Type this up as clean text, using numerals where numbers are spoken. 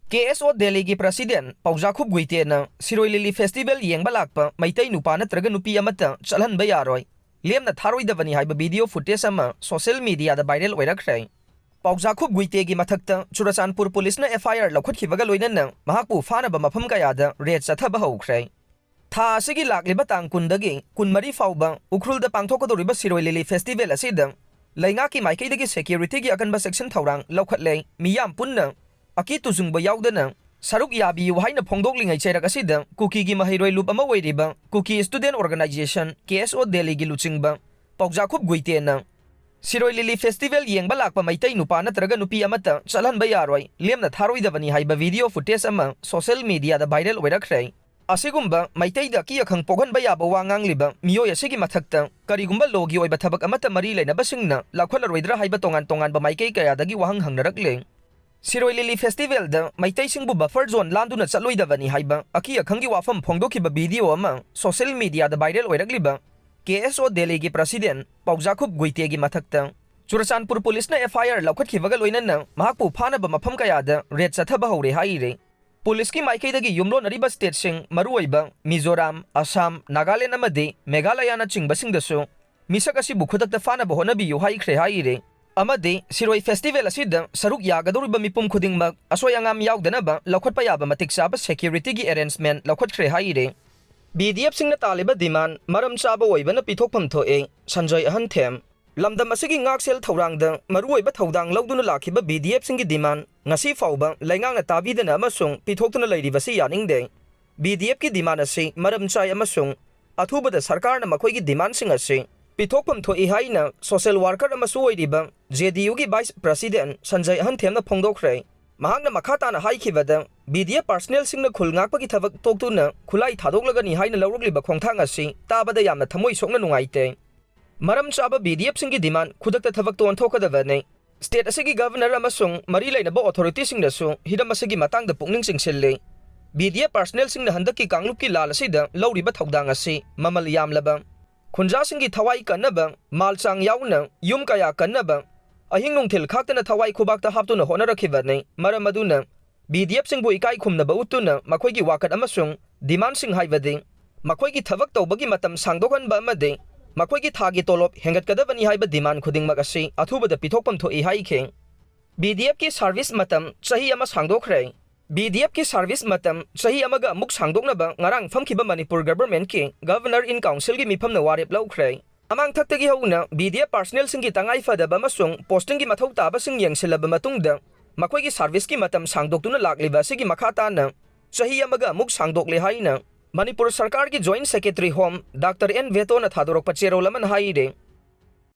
KSO Delhi की president पौजाखुब गुइतेना Siroi lily festival येंबा लाकपा मैतै नुपा नत्रगा नुपी अमता चलहनबा यारोय लेमना थारोइदबनी हाइबा वीडियो फुटेज अमा सोशल मीडिया दा वायरल ओइरखरै पौजाखुब गुइतेगी मथक्ता चुराचानपुर पुलिस ना FIR लौखटखिबगा लोइनना महाकपु फानबा मफम कयादा रेड चथबा हौख्रै था असिगी लाक्लिबा तांग कुंदगी कुनमरी फाउबा उख्रुलदा पांथोकदोरिबा सिरोई लिली फेस्टिवल असिदा लैंगाकी माइकैदगी सिक्योरिटी की अकनबा सेक्शन थौरांग लौखटलै मियाम पुन्ना अकी तुजुंगबा याउदना सरुक याबियु हाइना फोंदोकलिङै चैरक असिदा कुकी की महिरोय लुप अमा ओइरिबा Kuki student organisation KSO Delhi की लुचिंगबा पौजाखुब गुइतेना सिरोई लिली फेस्टिवल येंबा लाकपा मैतै नुपा नत्रगा नुपी अमता चलहनबा यारोय लेमना थारोइदबनी हाइबा वीडियो फुटेज अमा सोशल मीडिया दा वायरल ओइरखरै असिगुम्बा मैतैदा की अखंग पोगनबा याबा वांगांगलिबा मियोय असिगी मथक्ता करिगुम्बा लोगी ओइबा थबक अमता मरी लैनबसिंगना लाखोलरोइद्रा हाइबा तोंगान तोंगानबा माइकै कयादगी वाहंग हंगनरकले सिरोई लिली फेस्टिवल द मैतैसिंगबु बफर जोन लांदुना चलोइदबनी हाइबा अकी अखंगी वाफम फोंदोखिबा वीडियो अमा सोशल मीडिया द वायरल ओइरकलिबा KSO दिल्ली की प्रेसिडेंट पौजाखुब गुइतेगी मथक्ता चुराचानपुर पुलिस ना FIR लौखटखिबगा लोइनना महाकपु फानबा मफम कयादा रेड चथबा हौरे हाइरे पुलिस की माइकैदगी युमलोनरिबा स्टेटसिंग मरुओइबा मिजोराम असम नागालैंड अमदि मेघालयना चिंगबसिंगदसु मिसक असिबु खुदक्ता फानबा होनबियु हाइख्रे हाइरे अमदि सिरोई फेस्टिवल असिदा सरुक यागदोरिबा मिपुम खुदिंगमक असोय अंगाम याउदनबा लौखटपा याबा मतिक चाबा सिक्योरिटी की अरेंजमेंट लौखटख्रे हाइरे BDF सिंगना तालिबा डिमांड मरम चाबा ओइबना पिथोकफम थोए संजय अहनथेम लमदम असिगी ngaksel थौरांगदा मरुओइबा थौदांग लौदुना लाखिबा BDF सिंगी डिमांड ngasi फाउबा लैंगांगना ताबीदना अमसुंग पिथोकतुना लैरिबसि यानिंगदे BDF की डिमांड असि मरम चाय अमसुंग अथुबदा सरकारना मखोइगी डिमांड सिंग असि पिथोकफम थोइ हाइना सोशल वर्कर अमसु ओइरिबा JDU की वाइस प्रेसिडेंट संजय अहनथेमना फोंदोखरै महांगना मखाताना हाइखिबदा BDF पर्सनल सिंगना खुलंगाकपगी थबक तोक्तुना खुलाई थादोकलगनी हाइना लौरकलिबा खोंथांग असि ताबदा यामना थमोइ सोकना नुंगाइते मरम चाबा BDF सिंगी डिमांड खुदक्ता थबक तोंथोकदबने स्टेट असिगी गवर्नर अमसुंग मरी लैनबा अथॉरिटी सिंगदसु हिरम असिगी मतांगदा पुकनिंग चिंगसिल्ले BDF पर्सनल सिंगना हंदककी कांगलुपकी लाल असिदा लौरिबा थौदांग असि ममल यामलबा खुंजा सिंगी थवाई कन्नबा मालचांग याउना युम कया कन्नबा अहिंग नुंथिल खाक्तना थवाई खुबाकता हापतुना होनरखिबने मरम अदुना BDF सिंगबु इकाई खुमनबा उतुना मखोइगी वाकत अमसुंग डिमांड सिंग हाइबदि मखोइगी थबक तौबगी मतम सांगदोकनबा अमदि मखोइगी थागी तोलोप हेंगतकदबनी हाइबा डिमांड खुदिंगमक असि अथुबदा पिथोकपम थोइ हाइखे BDF की सर्विस मतम चही अमा सांगदोखरै BDF की सर्विस मतम चही अमगा अमुक सांगदोकनबा ngarang famkiba Manipur government की governor in council की मिफमना वारेप लौख्रै अमांग थक्तगी हौना BDF पर्सनल सिंगी तंगाई फदबा अमसुंग पोस्टिंग की मथौ ताबा सिंग यंगसिलबा मतुंगदा मखोइगी सर्विस की मतम सांगदोकतुना लाक्लिबा सिगी मखाताना चही अमगा अमुक सांगदोकले हाइना मणिपुर सरकार की joint secretary home doctor N वेतोना थादोरकपा चेरोल अमन हाइरे